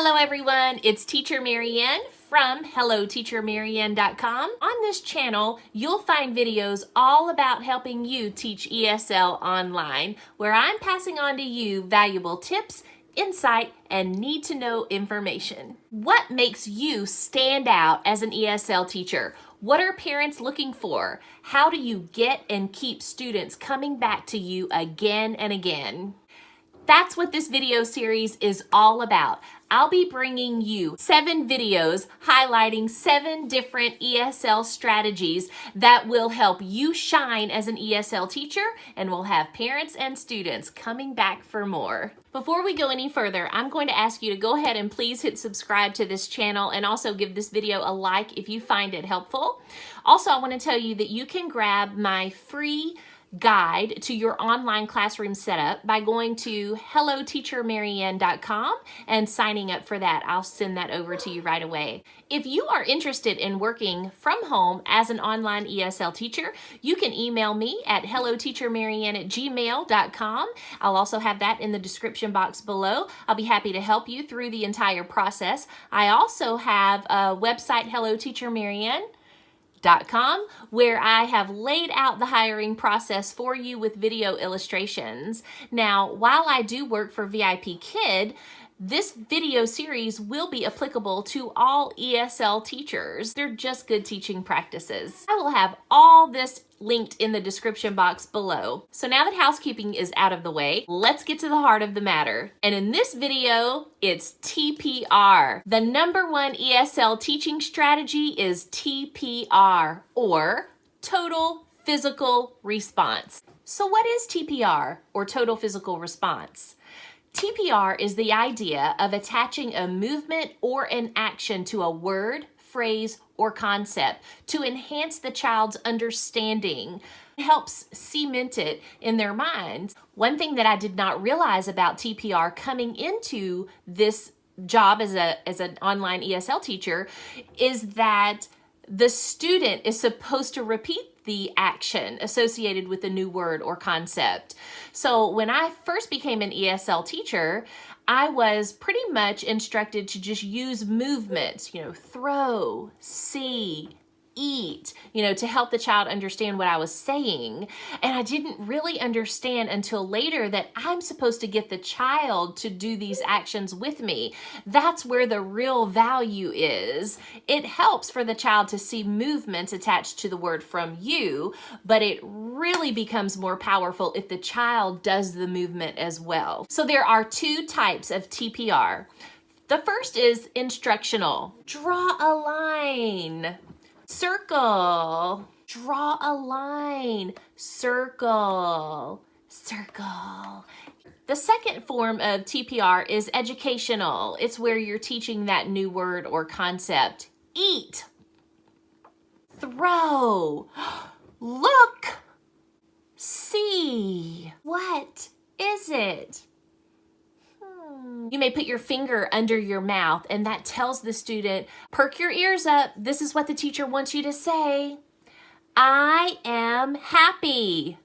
Hello everyone, it's Teacher Marianne from HelloTeacherMarianne.com. On this channel, you'll find videos all about helping you teach ESL online, where I'm passing on to you valuable tips, insight, and need-to-know information. What makes you stand out as an ESL teacher? What are parents looking for? How do you get and keep students coming back to you again and again? That's what this video series is all about. I'll be bringing you 7 videos highlighting 7 different ESL strategies that will help you shine as an ESL teacher and will have parents and students coming back for more. Before we go any further, I'm going to ask you to go ahead and please hit subscribe to this channel and also give this video a like if you find it helpful. Also, I want to tell you that you can grab my free guide to your online classroom setup by going to HelloTeacherMarianne.com and signing up for that. I'll send that over to you right away. If you are interested in working from home as an online ESL teacher, you can email me at HelloTeacherMarianne@gmail.com. I'll also have that in the description box below. I'll be happy to help you through the entire process. I also have a website, HelloTeacherMarianne.com, where I have laid out the hiring process for you with video illustrations. Now, while I do work for VIP Kid, this video series will be applicable to all ESL teachers. They're just good teaching practices. I will have all this linked in the description box below. So now that housekeeping is out of the way, let's get to the heart of the matter. And in this video, it's TPR. The #1 ESL teaching strategy is TPR, or Total Physical Response. So what is TPR, or Total Physical Response? TPR is the idea of attaching a movement or an action to a word, phrase, or concept to enhance the child's understanding. It helps cement it in their minds. One thing that I did not realize about TPR coming into this job as an online ESL teacher is that the student is supposed to repeat the action associated with a new word or concept. So when I first became an ESL teacher, I was pretty much instructed to just use movements, throw, see, eat, to help the child understand what I was saying. And I didn't really understand until later that I'm supposed to get the child to do these actions with me. That's where the real value is. It helps for the child to see movements attached to the word from you, but it really becomes more powerful if the child does the movement as well. So there are 2 types of TPR. The first is instructional. Draw a line. Circle, draw a line, circle, circle. The second form of TPR is educational. It's where you're teaching that new word or concept. Eat, throw, look, see. What is it? You may put your finger under your mouth, and that tells the student, perk your ears up. This is what the teacher wants you to say. I am happy.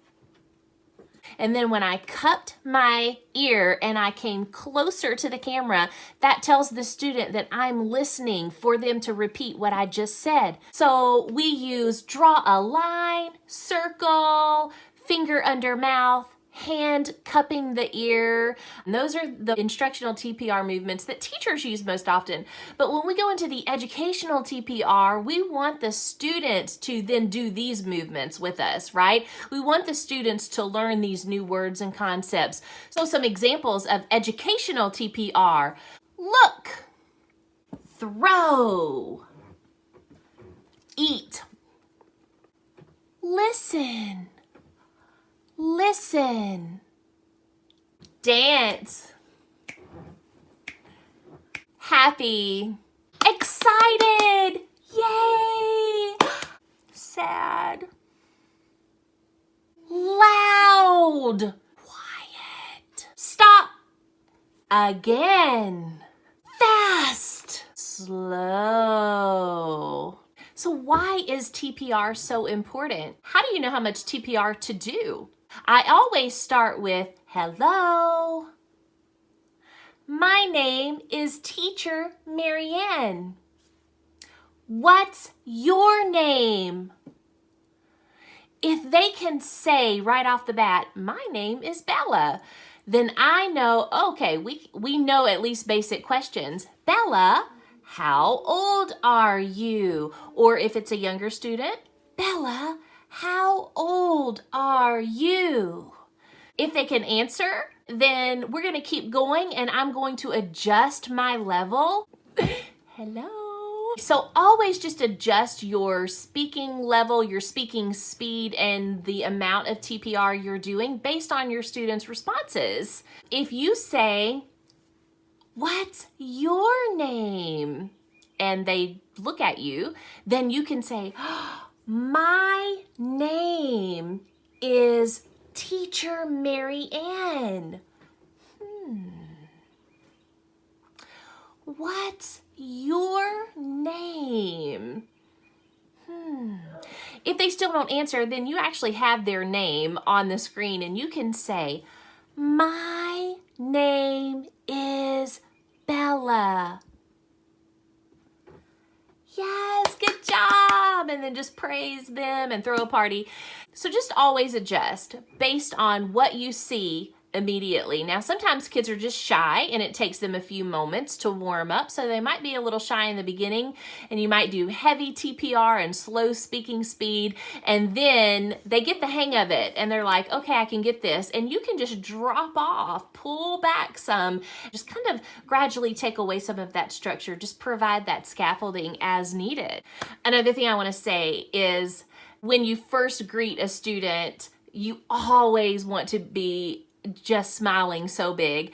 And then when I cupped my ear and I came closer to the camera, that tells the student that I'm listening for them to repeat what I just said. So we use draw a line, circle, finger under mouth, hand cupping the ear. And those are the instructional TPR movements that teachers use most often. But when we go into the educational TPR, we want the students to then do these movements with us, right? We want the students to learn these new words and concepts. So some examples of educational TPR: look, throw, eat, listen, listen, dance, happy, excited, yay, sad, loud, quiet, stop, again, fast, slow. So why is TPR so important? How do you know how much TPR to do? I always start with hello, My name is Teacher Marianne. What's your name? If they can say right off the bat, my name is Bella, then I know, okay, we know at least basic questions. Bella, how old are you? Or if it's a younger student, Bella, how old are you? If they can answer, then we're going to keep going and I'm going to adjust my level. Hello. So always just adjust your speaking level, your speaking speed, and the amount of TPR you're doing based on your students' responses. If you say, what's your name? And they look at you, then you can say, my name is Teacher Marianne. What's your name? If they still don't answer, then you actually have their name on the screen and you can say, my name is Bella. Yes, good job. And then just praise them and throw a party. So just always adjust based on what you see immediately. Now, sometimes kids are just shy and it takes them a few moments to warm up. So they might be a little shy in the beginning and you might do heavy TPR and slow speaking speed. And then they get the hang of it and they're like, okay, I can get this. And you can just drop off, pull back some, just kind of gradually take away some of that structure. Just provide that scaffolding as needed. Another thing I want to say is when you first greet a student, you always want to be just smiling so big.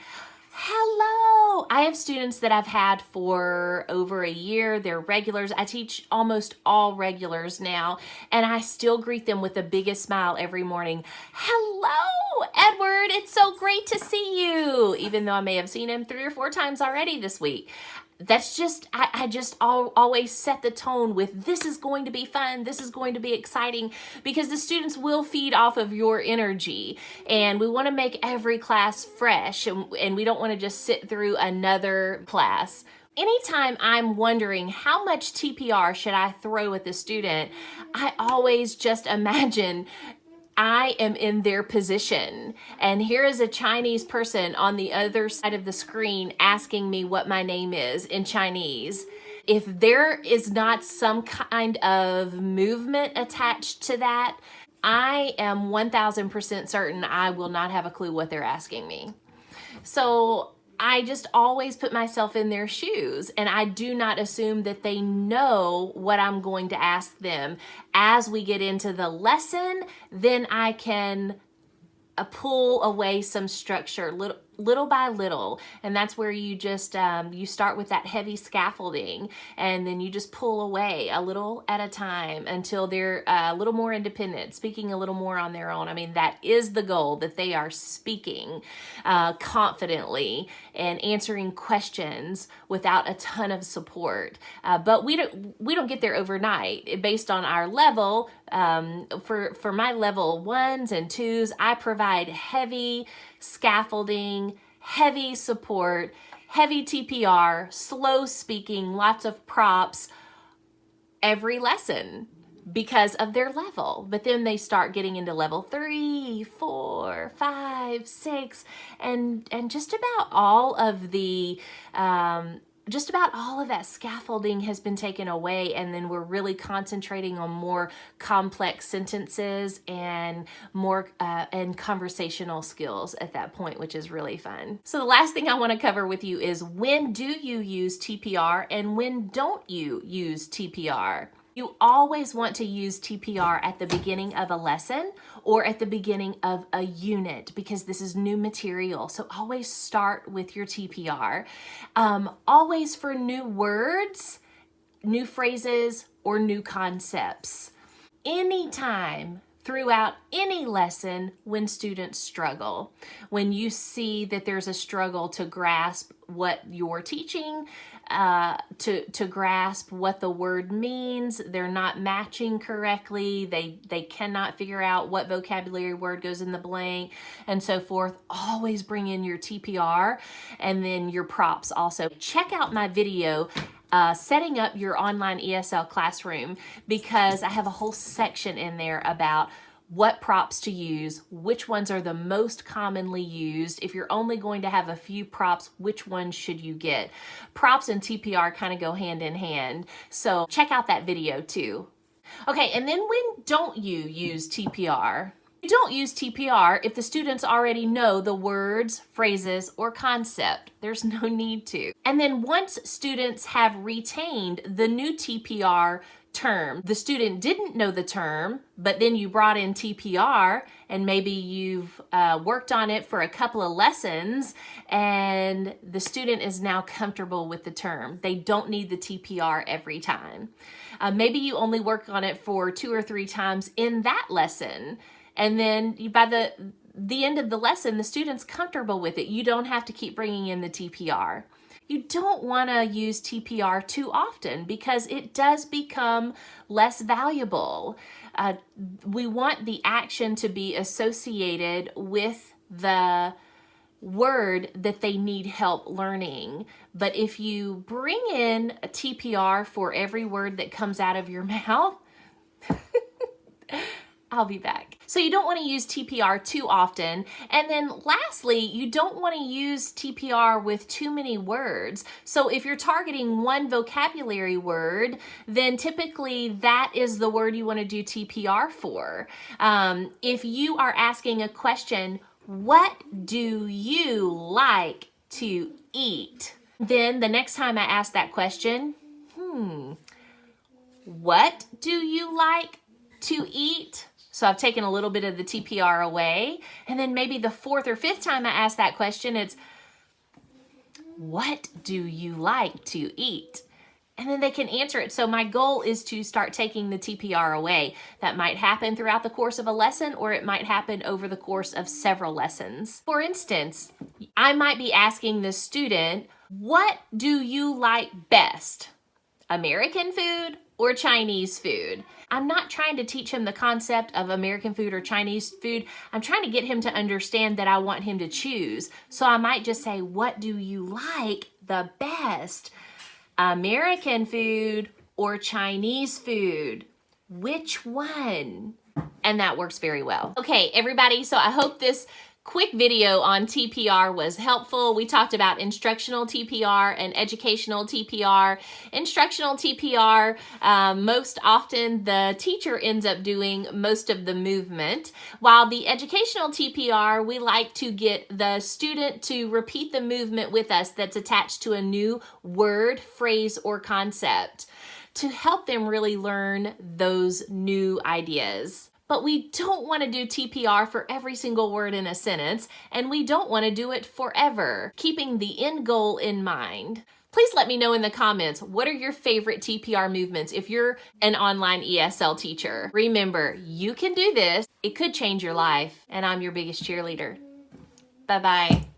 Hello. I have students that I've had for over a year. They're regulars. I teach almost all regulars now, and I still greet them with the biggest smile every morning. Hello, Edward. It's so great to see you, even though I may have seen him 3 or 4 times already this week. That's just, I just always set the tone with this is going to be fun, this is going to be exciting, because the students will feed off of your energy and we want to make every class fresh and we don't want to just sit through another class. Anytime I'm wondering how much TPR should I throw at the student, I always just imagine I am in their position. And here is a Chinese person on the other side of the screen asking me what my name is in Chinese. If there is not some kind of movement attached to that, I am 1000% certain I will not have a clue what they're asking me. So I just always put myself in their shoes and I do not assume that they know what I'm going to ask them. As we get into the lesson, then I can pull away some structure little by little, and that's where you just you start with that heavy scaffolding and then you just pull away a little at a time until they're a little more independent, speaking a little more on their own. I mean, that is the goal, that they are speaking confidently and answering questions without a ton of support. But we don't get there overnight. Based on our level, for my level 1s and 2s, I provide heavy scaffolding, heavy support, heavy TPR, slow speaking, lots of props every lesson because of their level. But then they start getting into level 3, 4, 5, 6, and just about all of the that scaffolding has been taken away, and then we're really concentrating on more complex sentences and more and conversational skills at that point, which is really fun. So the last thing I want to cover with you is, when do you use TPR and when don't you use TPR? You always want to use TPR at the beginning of a lesson or at the beginning of a unit because this is new material. So always start with your TPR. Always for new words, new phrases, or new concepts. Anytime throughout any lesson when students struggle. When you see that there's a struggle to grasp what you're teaching, to grasp what the word means, they're not matching correctly, they cannot figure out what vocabulary word goes in the blank, and so forth, always bring in your TPR and then your props also. Check out my video setting up your online ESL classroom, because I have a whole section in there about what props to use, which ones are the most commonly used. If you're only going to have a few props, which ones should you get? Props and TPR kind of go hand in hand, so check out that video too. Okay, and then when don't you use TPR? You don't use TPR if the students already know the words, phrases, or concept. There's no need to. And then once students have retained the new TPR term, the student didn't know the term, but then you brought in TPR and maybe you've worked on it for a couple of lessons and the student is now comfortable with the term. They don't need the TPR every time. Maybe you only work on it for 2 or 3 times in that lesson, and then by the end of the lesson, the student's comfortable with it. You don't have to keep bringing in the TPR. You don't want to use TPR too often because it does become less valuable. We want the action to be associated with the word that they need help learning. But if you bring in a TPR for every word that comes out of your mouth, I'll be back. So you don't want to use TPR too often. And then lastly, you don't want to use TPR with too many words. So if you're targeting one vocabulary word, then typically that is the word you want to do TPR for. If you are asking a question, what do you like to eat? Then the next time I ask that question, what do you like to eat? So I've taken a little bit of the TPR away. And then maybe the 4th or 5th time I ask that question, it's, what do you like to eat? And then they can answer it. So my goal is to start taking the TPR away. That might happen throughout the course of a lesson, or it might happen over the course of several lessons. For instance, I might be asking the student, what do you like best? American food or Chinese food? I'm not trying to teach him the concept of American food or Chinese food. I'm trying to get him to understand that I want him to choose. So I might just say, what do you like the best? American food or Chinese food? Which one? And that works very well. Okay, everybody, so I hope this quick video on TPR was helpful. We talked about instructional TPR and educational TPR. Instructional TPR, most often the teacher ends up doing most of the movement, while the educational TPR, we like to get the student to repeat the movement with us that's attached to a new word, phrase, or concept to help them really learn those new ideas. But we don't want to do TPR for every single word in a sentence, and we don't want to do it forever, keeping the end goal in mind. Please let me know in the comments, what are your favorite TPR movements if you're an online ESL teacher? Remember, you can do this. It could change your life, and I'm your biggest cheerleader. Bye-bye.